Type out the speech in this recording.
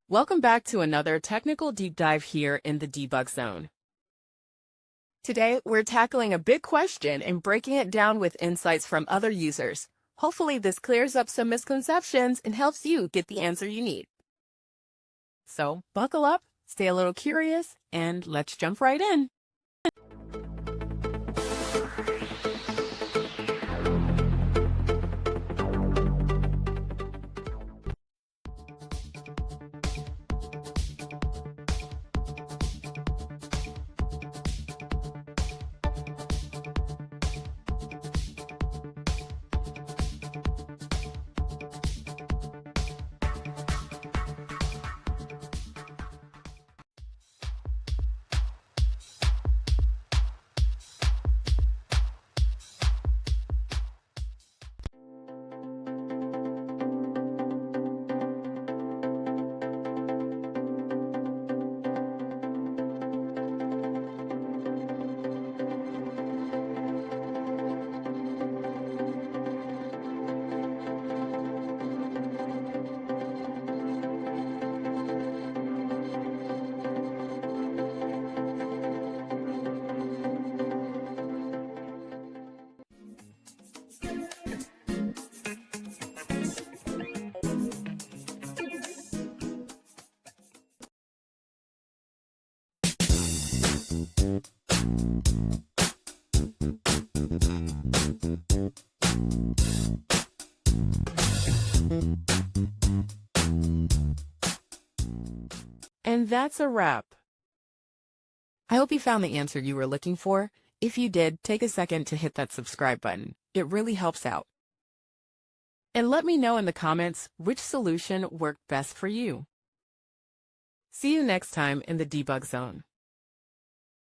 Welcome back to another technical deep dive here in the debug zone. Today, we're tackling a big question and breaking it down with insights from other users. Hopefully, this clears up some misconceptions and helps you get the answer you need. So, buckle up, stay a little curious, and let's jump right in. And that's a wrap. I hope you found the answer you were looking for. If you did, take a second to hit that subscribe button. It really helps out. And let me know in the comments which solution worked best for you. See you next time in the debug zone.